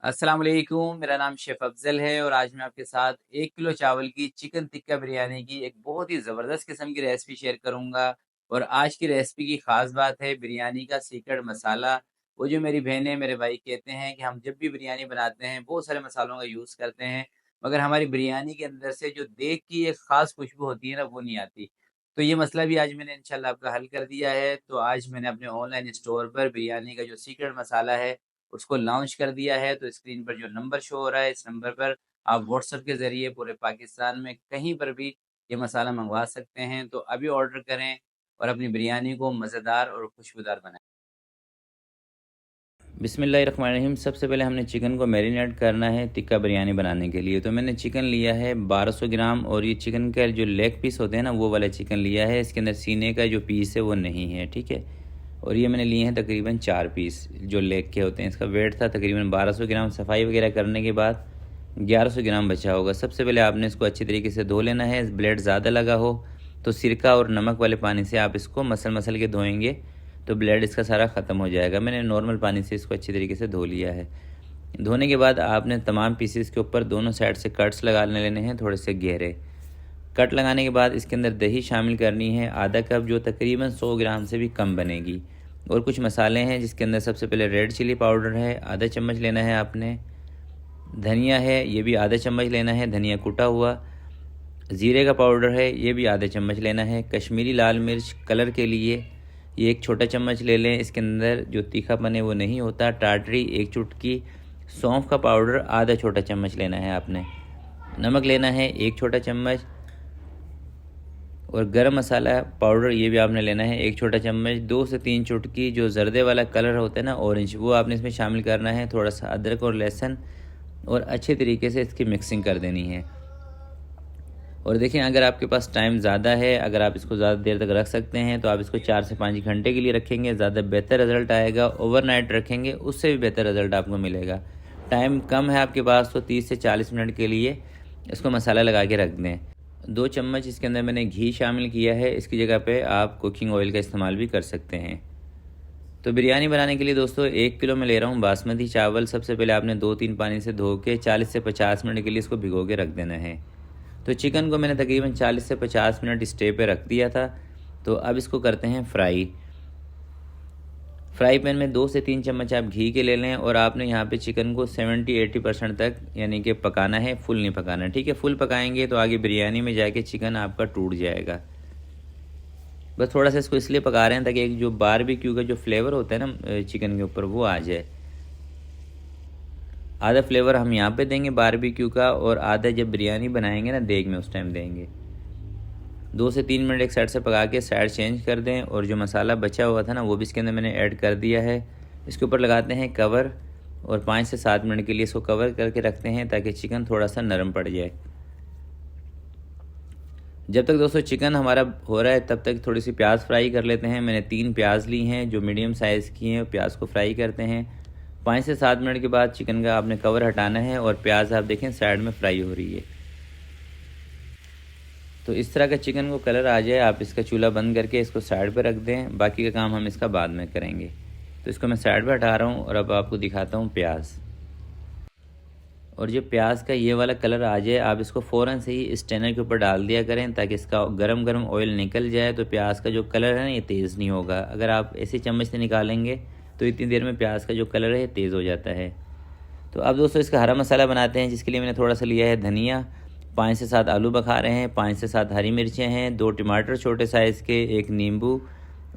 अस्सलाम वालेकुम, मेरा नाम शेफ़ अफ़ज़ल है और आज मैं आपके साथ 1 किलो चावल की चिकन टिक्का बिरयानी की एक बहुत ही ज़बरदस्त किस्म की रेसिपी शेयर करूँगा। और आज की रेसिपी की ख़ास बात है बिरयानी का सीक्रेट मसाला। वो जो मेरी बहनें, मेरे भाई कहते हैं कि हम जब भी बिरयानी बनाते हैं, बहुत सारे मसालों का यूज़ करते हैं, मगर हमारी बिरयानी के अंदर से जो देग की एक ख़ास खुशबू होती है ना, वो नहीं आती। तो ये मसला भी आज मैंने इंशाल्लाह आपका हल कर दिया है। तो आज मैंने अपने ऑनलाइन स्टोर पर बिरयानी का जो सीक्रेट मसाला है उसको लॉन्च कर दिया है। तो स्क्रीन पर जो नंबर शो हो रहा है, इस नंबर पर आप व्हाट्सएप के ज़रिए पूरे पाकिस्तान में कहीं पर भी ये मसाला मँगवा सकते हैं। तो अभी ऑर्डर करें और अपनी बिरयानी को मज़ेदार और खुशबूदार बनाएँ। बिस्मिल्लाहिर्रहमानिर्रहीम। सबसे पहले हमने चिकन को मैरिनेट करना है टिक्का बिरयानी बनाने के लिए। तो मैंने चिकन लिया है 1200 ग्राम और ये चिकन का जो लेग पीस होते हैं ना, वो वाला चिकन लिया है। इसके अंदर सीने का जो पीस है वो नहीं है, ठीक है। और ये मैंने लिए हैं तकरीबन 4 पीस जो लेग के होते हैं। इसका वेट था तकरीबन 1200 ग्राम। सफाई वगैरह करने के बाद 1100 ग्राम बचा होगा। सबसे पहले आपने इसको अच्छी तरीके से धो लेना है। ब्लेड ज़्यादा लगा हो तो सिरका और नमक वाले पानी से आप इसको मसल मसल के धोएंगे तो ब्लेड इसका सारा ख़त्म हो जाएगा। मैंने नॉर्मल पानी से इसको अच्छी तरीके से धो लिया है। धोने के बाद आपने तमाम पीसेस के ऊपर दोनों साइड से कट्स लगा लेने हैं, थोड़े से गहरे कट लगाने के बाद इसके अंदर दही शामिल करनी है आधा कप, जो तकरीबन 100 ग्राम से भी कम बनेगी। और कुछ मसाले हैं जिसके अंदर सबसे पहले रेड चिली पाउडर है, आधा चम्मच लेना है आपने। धनिया है, ये भी आधा चम्मच लेना है, धनिया कुटा हुआ। ज़ीरे का पाउडर है, ये भी आधा चम्मच लेना है। कश्मीरी लाल मिर्च कलर के लिए ये एक छोटा चम्मच ले लें, इसके अंदर जो तीखापन है वो नहीं होता। टाटरी एक चुटकी। सौंफ का पाउडर आधा छोटा चम्मच लेना है आपने। नमक लेना है एक छोटा चम्मच। और गरम मसाला पाउडर ये भी आपने लेना है एक छोटा चम्मच। 2 से 3 चुटकी जो जर्दे वाला कलर होता है ना, ऑरेंज, वो आपने इसमें शामिल करना है। थोड़ा सा अदरक और लहसुन और अच्छे तरीके से इसकी मिक्सिंग कर देनी है। और देखें, अगर आपके पास टाइम ज़्यादा है, अगर आप इसको ज़्यादा देर तक रख सकते हैं तो आप इसको 4 से 5 घंटे के लिए रखेंगे, ज़्यादा बेहतर रिज़ल्ट आएगा। ओवरनाइट रखेंगे, उससे भी बेहतर रिज़ल्ट आपको मिलेगा। टाइम कम है आपके पास तो 30 से 40 मिनट के लिए इसको मसाला लगा के रख दें। 2 चम्मच इसके अंदर मैंने घी शामिल किया है, इसकी जगह पे आप कुकिंग ऑयल का इस्तेमाल भी कर सकते हैं। तो बिरयानी बनाने के लिए दोस्तों 1 किलो मैं ले रहा हूँ बासमती चावल। सबसे पहले आपने 2-3 पानी से धो के 40 से 50 मिनट के लिए इसको भिगो के रख देना है। तो चिकन को मैंने तकरीबन 40 से 50 मिनट स्टे पे रख दिया था। तो अब इसको करते हैं फ्राई। फ्राई पैन में 2 से 3 चम्मच आप घी के ले लें और आपने यहाँ पे चिकन को 70-80% तक यानी कि पकाना है, फुल नहीं पकाना, ठीक है। फुल पकाएंगे तो आगे बिरयानी में जाके चिकन आपका टूट जाएगा। बस थोड़ा सा इसको इसलिए पका रहे हैं ताकि एक जो बारबेक्यू का जो फ्लेवर होता है ना चिकन के ऊपर, वो आ जाए। आधा फ्लेवर हम यहाँ पे देंगे बारबेक्यू का और आधा जब बिरयानी बनाएंगे ना देग में, उस टाइम देंगे। 2 से 3 मिनट एक साइड से पका के साइड चेंज कर दें। और जो मसाला बचा हुआ था ना, वो भी इसके अंदर मैंने ऐड कर दिया है। इसके ऊपर लगाते हैं कवर और 5 से 7 मिनट के लिए इसको कवर करके रखते हैं ताकि चिकन थोड़ा सा नरम पड़ जाए। जब तक दोस्तों चिकन हमारा हो रहा है तब तक थोड़ी सी प्याज फ्राई कर लेते हैं। मैंने 3 प्याज ली हैं जो मीडियम साइज़ की हैं। प्याज को फ्राई करते हैं। 5 से 7 मिनट के बाद चिकन का आपने कवर हटाना है और प्याज आप देखें साइड में फ्राई हो रही है। तो इस तरह का चिकन को कलर आ जाए, आप इसका चूल्हा बंद करके इसको साइड पर रख दें। बाकी का काम हम इसका बाद में करेंगे। तो इसको मैं साइड पर हटा रहा हूँ और अब आपको दिखाता हूँ प्याज। और जब प्याज का ये वाला कलर आ जाए, आप इसको फ़ौरन से ही स्टेनर के ऊपर डाल दिया करें ताकि इसका गरम गरम ऑयल निकल जाए। तो प्याज का जो कलर है ना, ये तेज़ नहीं होगा। अगर आप ऐसे चम्मच से निकालेंगे तो इतनी देर में प्याज का जो कलर है तेज़ हो जाता है। तो अब दोस्तों इसका हरा मसाला बनाते हैं, जिसके लिए मैंने थोड़ा सा लिया है धनिया। 5 से 7 आलू बखारे हैं, 5 से 7 हरी मिर्चें हैं, 2 टमाटर छोटे साइज़ के, 1 नींबू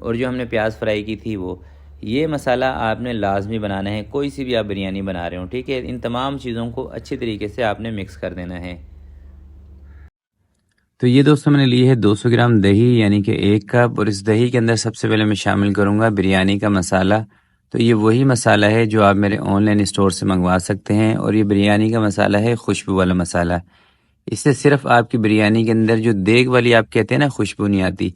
और जो हमने प्याज फ्राई की थी वो। ये मसाला आपने लाजमी बनाना है, कोई सी भी आप बिरयानी बना रहे हो, ठीक है। इन तमाम चीज़ों को अच्छी तरीके से आपने मिक्स कर देना है। तो ये दोस्तों मैंने ली है 200 ग्राम दही यानी कि 1 कप। और इस दही के अंदर सबसे पहले मैं शामिल करूँगा बिरयानी का मसाला। तो ये वही मसाला है जो आप मेरे ऑनलाइन स्टोर से मंगवा सकते हैं। और ये बिरयानी का मसाला है खुशबू वाला मसाला। इससे सिर्फ आपकी बिरयानी के अंदर जो देग वाली आप कहते हैं ना खुशबू नहीं आती,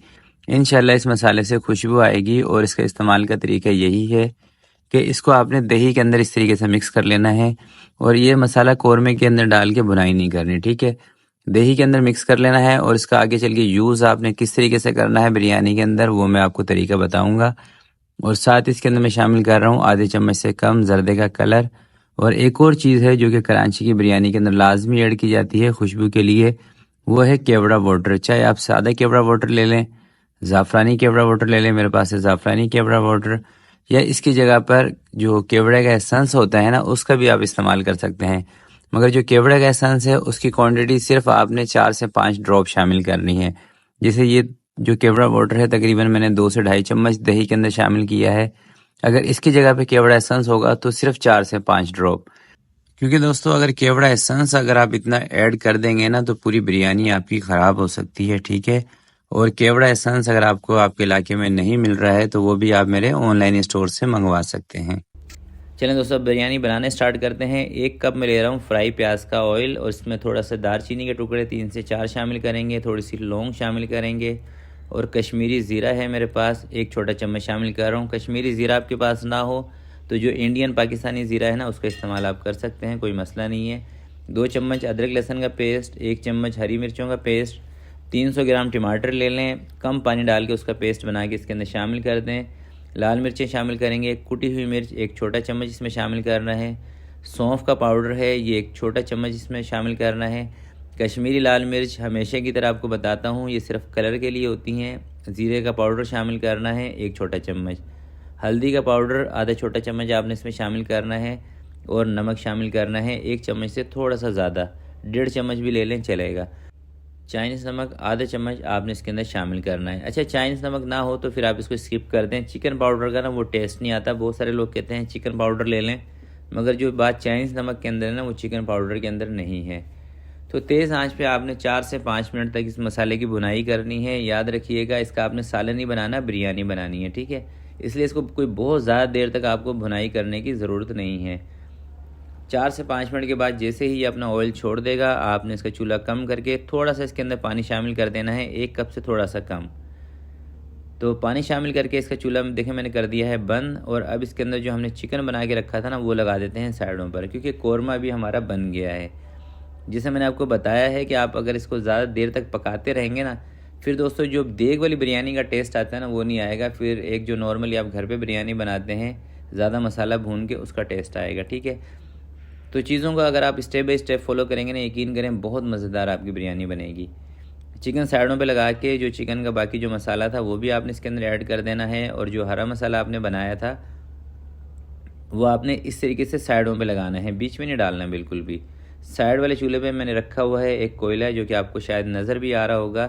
इंशाल्लाह इस मसाले से खुशबू आएगी। और इसका इस्तेमाल का तरीका यही है कि इसको आपने दही के अंदर इस तरीके से मिक्स कर लेना है। और ये मसाला कौरमे के अंदर डाल के भुनाई नहीं करनी, ठीक है। दही के अंदर मिक्स कर लेना है और इसका आगे चल के यूज़ आपने किस तरीके से करना है बिरयानी के अंदर, वो मैं आपको तरीका बताऊँगा। और साथ इसके अंदर मैं शामिल कर रहा हूँ आधे चम्मच से कम जर्दे का कलर और एक और चीज़ है जो कि कराची की बिरयानी के अंदर लाजमी ऐड की जाती है खुशबू के लिए, वो है केवड़ा वाटर। चाहे आप सादा केवड़ा वाटर ले लें, ज़ाफ़रानी केवड़ा वाटर ले लें, मेरे पास है ज़ाफ़रानी केवड़ा वाटर, या इसकी जगह पर जो केवड़े का एसेंस होता है ना, उसका भी आप इस्तेमाल कर सकते हैं। मगर जो केवड़े का एसेंस है उसकी क्वांटिटी सिर्फ आपने 4 से 5 ड्रॉप शामिल करनी है। जैसे ये जो केवड़ा वाटर है तकरीबन मैंने 2 से ढाई चम्मच दही के अंदर शामिल किया है। अगर इसकी जगह पे केवड़ा एसेंस होगा तो सिर्फ 4 से 5 ड्रॉप। क्योंकि दोस्तों अगर केवड़ा एसेंस अगर आप इतना ऐड कर देंगे ना तो पूरी बिरयानी आपकी ख़राब हो सकती है, ठीक है। और केवड़ा एसेंस अगर आपको आपके इलाके में नहीं मिल रहा है तो वो भी आप मेरे ऑनलाइन स्टोर से मंगवा सकते हैं। चलें दोस्तों, अब बिरयानी बनाने स्टार्ट करते हैं। 1 कप में ले रहा हूँ फ्राई प्याज का ऑयल, और इसमें थोड़ा सा दालचीनी के टुकड़े 3 से 4 शामिल करेंगे, थोड़ी सी लौंग शामिल करेंगे, और कश्मीरी ज़ीरा है मेरे पास 1 छोटा चम्मच शामिल कर रहा हूँ। कश्मीरी ज़ीरा आपके पास ना हो तो जो इंडियन पाकिस्तानी ज़ीरा है ना उसका इस्तेमाल आप कर सकते हैं, कोई मसला नहीं है। 2 चम्मच अदरक लहसुन का पेस्ट, 1 चम्मच हरी मिर्चों का पेस्ट, 300 ग्राम टमाटर ले लें, कम पानी डाल के उसका पेस्ट बना के इसके अंदर शामिल कर दें। लाल मिर्चें शामिल करेंगे, कुटी हुई मिर्च 1 छोटा चम्मच इसमें शामिल करना है। सौंफ का पाउडर है ये 1 छोटा चम्मच इसमें शामिल करना है। कश्मीरी लाल मिर्च हमेशा की तरह आपको बताता हूँ ये सिर्फ कलर के लिए होती हैं। ज़ीरे का पाउडर शामिल करना है 1 छोटा चम्मच। हल्दी का पाउडर आधा छोटा चम्मच आपने इसमें शामिल करना है, और नमक शामिल करना है 1 चम्मच से थोड़ा सा ज़्यादा, 1.5 चम्मच भी ले लें चलेगा। चाइनीज़ नमक आधा चम्मच आपने इसके अंदर शामिल करना है। अच्छा, चाइनीज़ नमक ना हो तो फिर आप इसको स्किप कर दें। चिकन पाउडर का ना वो टेस्ट नहीं आता। बहुत सारे लोग कहते हैं चिकन पाउडर ले लें, मगर जो बात चाइनीज़ नमक के अंदर है ना वो चिकन पाउडर के अंदर नहीं है। तो तेज़ आंच पे आपने 4 से 5 मिनट तक इस मसाले की भुनाई करनी है। याद रखिएगा इसका आपने सालन नहीं बनाना, बिरयानी बनानी है, ठीक है। इसलिए इसको कोई बहुत ज़्यादा देर तक आपको भुनाई करने की ज़रूरत नहीं है। 4 से 5 मिनट के बाद जैसे ही ये अपना ऑयल छोड़ देगा आपने इसका चूल्हा कम करके थोड़ा सा इसके अंदर पानी शामिल कर देना है, 1 कप से थोड़ा सा कम। तो पानी शामिल करके इसका चूल्हा देखें मैंने कर दिया है बंद, और अब इसके अंदर जो हमने चिकन बना के रखा था ना वो लगा देते हैं साइडों पर, क्योंकि कौरमा भी हमारा बन गया है। जैसे मैंने आपको बताया है कि आप अगर इसको ज़्यादा देर तक पकाते रहेंगे ना, फिर दोस्तों जो देग वाली बिरयानी का टेस्ट आता है ना वो नहीं आएगा। फिर एक जो नॉर्मली आप घर पे बिरयानी बनाते हैं ज़्यादा मसाला भून के, उसका टेस्ट आएगा, ठीक है। तो चीज़ों को अगर आप स्टेप बाय स्टेप फॉलो करेंगे ना, यकीन करें बहुत मज़ेदार आपकी बिरयानी बनेगी। चिकन साइडों पे लगा के जो चिकन का बाकी जो मसाला था वो भी आपने इसके अंदर ऐड कर देना है, और जो हरा मसाला आपने बनाया था वो आपने इस तरीके से साइडों पे लगाना है, बीच में नहीं डालना बिल्कुल भी। साइड वाले चूल्हे पे मैंने रखा हुआ है एक कोयला जो कि आपको शायद नज़र भी आ रहा होगा।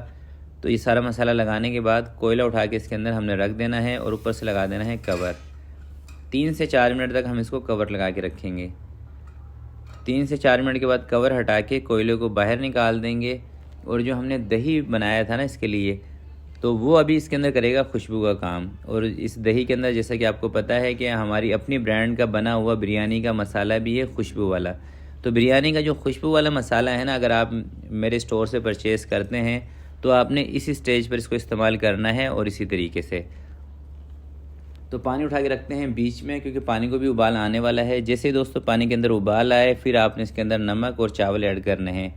तो ये सारा मसाला लगाने के बाद कोयला उठा के इसके अंदर हमने रख देना है, और ऊपर से लगा देना है कवर। 3 से 4 मिनट तक हम इसको कवर लगा के रखेंगे। 3 से 4 मिनट के बाद कवर हटा के कोयले को बाहर निकाल देंगे, और जो हमने दही बनाया था ना इसके लिए, तो वो अभी इसके अंदर करेगा खुशबू का काम। और इस दही के अंदर जैसा कि आपको पता है कि हमारी अपनी ब्रांड का बना हुआ बिरयानी का मसाला भी है खुशबू वाला। तो बिरयानी का जो खुशबू वाला मसाला है ना, अगर आप मेरे स्टोर से परचेज़ करते हैं तो आपने इसी स्टेज पर इसको इस्तेमाल करना है, और इसी तरीके से। तो पानी उठा के रखते हैं बीच में, क्योंकि पानी को भी उबाल आने वाला है। जैसे ही दोस्तों पानी के अंदर उबाल आए फिर आपने इसके अंदर नमक और चावल ऐड करने हैं।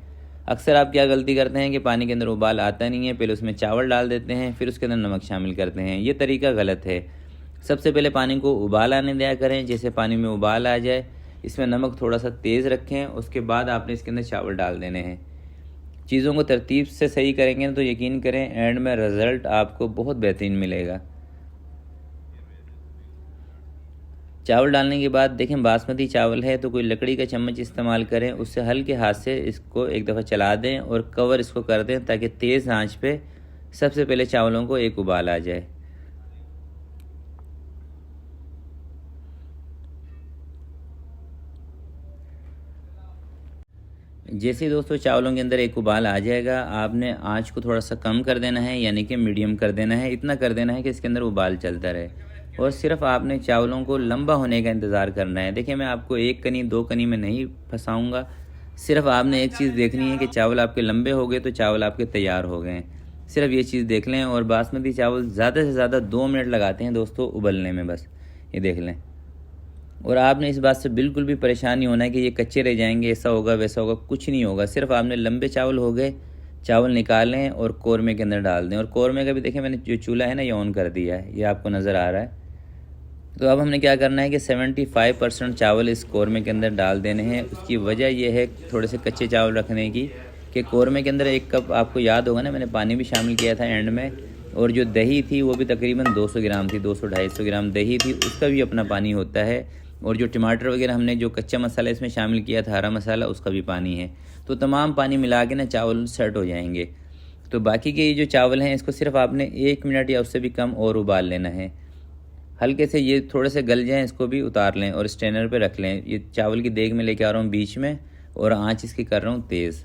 अक्सर आप क्या गलती करते हैं कि पानी के अंदर उबाल आता नहीं है, पहले उसमें चावल डाल देते हैं फिर उसके अंदर नमक शामिल करते हैं। ये तरीका गलत है। सबसे पहले पानी को उबाल आने दिया करें। जैसे पानी में उबाल आ जाए इसमें नमक थोड़ा सा तेज़ रखें, उसके बाद आपने इसके अंदर चावल डाल देने हैं। चीज़ों को तरतीब से सही करेंगे तो यकीन करें एंड में रिज़ल्ट आपको बहुत बेहतरीन मिलेगा। चावल डालने के बाद देखें बासमती चावल है तो कोई लकड़ी का चम्मच इस्तेमाल करें, उससे हल्के हाथ से इसको एक दफ़ा चला दें और कवर इसको कर दें, ताकि तेज़ आंच पे सबसे पहले चावलों को एक उबाल आ जाए। जैसे ही दोस्तों चावलों के अंदर एक उबाल आ जाएगा आपने आंच को थोड़ा सा कम कर देना है, यानी कि मीडियम कर देना है। इतना कर देना है कि इसके अंदर उबाल चलता रहे, और सिर्फ आपने चावलों को लंबा होने का इंतज़ार करना है। देखिए मैं आपको एक कनी दो कनी में नहीं फंसाऊंगा, सिर्फ आपने एक चीज़ देखनी है कि चावल आपके लंबे हो गए तो चावल आपके तैयार हो गए हैं। सिर्फ ये चीज़ देख लें। और बासमती चावल ज़्यादा से ज़्यादा 2 मिनट लगाते हैं दोस्तों उबलने में, बस ये देख लें। और आपने इस बात से बिल्कुल भी परेशान नहीं होना है कि ये कच्चे रह जाएंगे, ऐसा होगा वैसा होगा, कुछ नहीं होगा। सिर्फ आपने लंबे चावल हो गए, चावल निकालें और कौरमे के अंदर डाल दें। और कौरमे का भी देखें मैंने जो चूल्हा है ना ये ऑन कर दिया है, ये आपको नज़र आ रहा है। तो अब हमने क्या करना है कि 75% चावल इस कौरमे के अंदर डाल देने हैं। उसकी वजह यह है थोड़े से कच्चे चावल रखने की, कि कौरमे के अंदर 1 कप, आपको याद होगा ना, मैंने पानी भी शामिल किया था एंड में, और जो दही थी वो भी तकरीबन 200 ग्राम थी, 200-250 ग्राम दही थी, उसका भी अपना पानी होता है। और जो टमाटर वगैरह हमने जो कच्चा मसाला इसमें शामिल किया था, हरा मसाला, उसका भी पानी है। तो तमाम पानी मिला के ना चावल सेट हो जाएंगे। तो बाकी के ये जो चावल हैं इसको सिर्फ आपने 1 मिनट या उससे भी कम और उबाल लेना है। हल्के से ये थोड़े से गल जाएं, इसको भी उतार लें और स्ट्रेनर पे रख लें। ये चावल की देग में लेके आ रहा हूँ बीच में, और आंच इसकी कर रहा हूँ तेज़।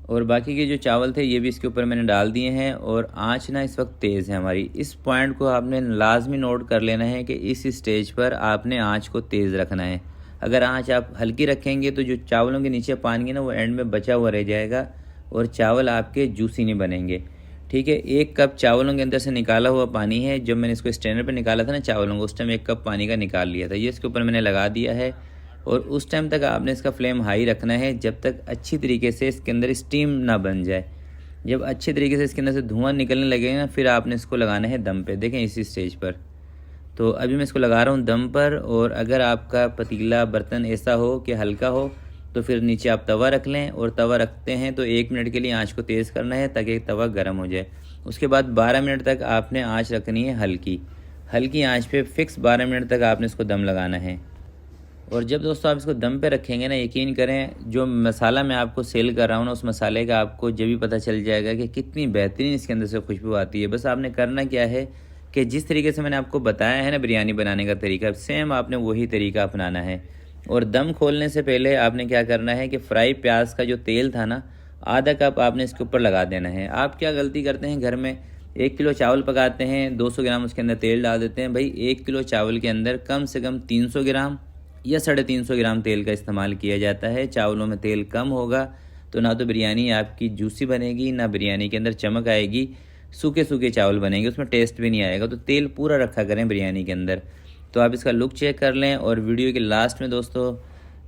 और बाकी के जो चावल थे ये भी इसके ऊपर मैंने डाल दिए हैं, और आंच ना इस वक्त तेज़ है हमारी। इस पॉइंट को आपने लाजमी नोट कर लेना है कि इस स्टेज पर आपने आंच को तेज़ रखना है। अगर आंच आप हल्की रखेंगे तो जो चावलों के नीचे पानी है ना वो एंड में बचा हुआ रह जाएगा और चावल आपके जूसी नहीं बनेंगे। ठीक है, 1 कप चावलों के अंदर से निकाला हुआ पानी है। जब मैंने इसको स्ट्रेनर पे निकाला था ना चावलों को, उस टाइम 1 कप पानी का निकाल लिया था। ये इसके ऊपर मैंने लगा दिया है, और उस टाइम तक आपने इसका फ्लेम हाई रखना है जब तक अच्छी तरीके से इसके अंदर स्टीम ना बन जाए। जब अच्छे तरीके से इसके अंदर से धुआं निकलने लगेगा ना, फिर आपने इसको लगाना है दम पे। देखें इसी स्टेज पर। तो अभी मैं इसको लगा रहा हूँ दम पर। और अगर आपका पतीला बर्तन ऐसा हो कि हल्का हो तो फिर नीचे आप तवा रख लें, और तवा रखते हैं तो 1 मिनट के लिए आंच को तेज़ करना है ताकि तवा गर्म हो जाए। उसके बाद 12 मिनट तक आपने आंच रखनी है हल्की आंच पे फिक्स 12 मिनट तक आपने इसको दम लगाना है। और जब दोस्तों आप इसको दम पे रखेंगे ना, यकीन करें जो मसाला मैं आपको सेल कर रहा हूँ ना, उस मसाले का आपको जब भी पता चल जाएगा कि कितनी बेहतरीन इसके अंदर से खुशबू आती है। बस आपने करना क्या है कि जिस तरीके से मैंने आपको बताया है ना बिरयानी बनाने का तरीका, सेम आपने वही तरीका अपनाना है। और दम खोलने से पहले आपने क्या करना है कि फ्राई प्याज का जो तेल था ना, आधा कप आपने इसके ऊपर लगा देना है। आप क्या गलती करते हैं, घर में 1 किलो चावल पकाते हैं, 200 ग्राम उसके अंदर तेल डाल देते हैं। भाई 1 किलो चावल के अंदर कम से कम 300 ग्राम या 350 ग्राम तेल का इस्तेमाल किया जाता है। चावलों में तेल कम होगा तो ना तो बिरयानी आपकी जूसी बनेगी, ना बिरयानी के अंदर चमक आएगी, सूखे सूखे चावल बनेंगे, उसमें टेस्ट भी नहीं आएगा। तो तेल पूरा रखा करें बिरयानी के अंदर। तो आप इसका लुक चेक कर लें। और वीडियो के लास्ट में दोस्तों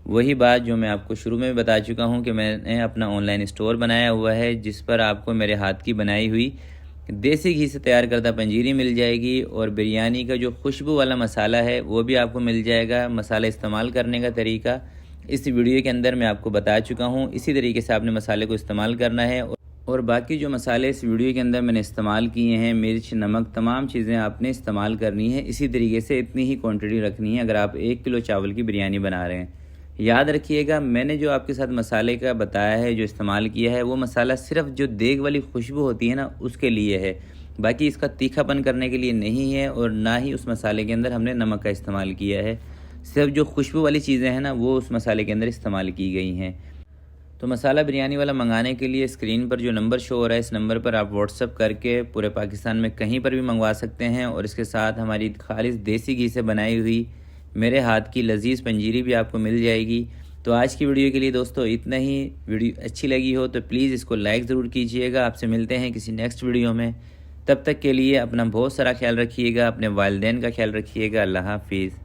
वही बात जो मैं आपको शुरू में भी बता चुका हूँ कि मैंने अपना ऑनलाइन स्टोर बनाया हुआ है, जिस पर आपको मेरे हाथ की बनाई हुई देसी घी से तैयार करदा पंजीरी मिल जाएगी, और बिरयानी का जो खुशबू वाला मसाला है वो भी आपको मिल जाएगा। मसाला इस्तेमाल करने का तरीका इस वीडियो के अंदर मैं आपको बता चुका हूँ। इसी तरीके से आपने मसाले को इस्तेमाल करना है। और बाकी जो मसाले इस वीडियो के अंदर मैंने इस्तेमाल किए हैं, मिर्च, नमक, तमाम चीज़ें आपने इस्तेमाल करनी है। इसी तरीके से इतनी ही क्वांटिटी रखनी है अगर आप 1 किलो चावल की बिरयानी बना रहे हैं। याद रखिएगा, मैंने जो आपके साथ मसाले का बताया है, जो इस्तेमाल किया है, वो मसाला सिर्फ जो देग वाली खुशबू होती है ना उसके लिए है। बाकी इसका तीखापन करने के लिए नहीं है, और ना ही उस मसाले के अंदर हमने नमक का इस्तेमाल किया है। सिर्फ जो खुशबू वाली चीज़ें हैं ना वो उस मसाले के अंदर इस्तेमाल की गई हैं। तो मसाला बिरयानी वाला मंगाने के लिए स्क्रीन पर जो नंबर शो हो रहा है, इस नंबर पर आप व्हाट्सअप करके पूरे पाकिस्तान में कहीं पर भी मंगवा सकते हैं। और इसके साथ हमारी खालिस देसी घी से बनाई हुई मेरे हाथ की लजीज़ पंजीरी भी आपको मिल जाएगी। तो आज की वीडियो के लिए दोस्तों इतना ही। वीडियो अच्छी लगी हो तो प्लीज़ इसको लाइक ज़रूर कीजिएगा। आपसे मिलते हैं किसी नेक्स्ट वीडियो में। तब तक के लिए अपना बहुत सारा ख्याल रखिएगा, अपने वालिदैन का ख्याल रखिएगा। अल्लाह हाफिज़।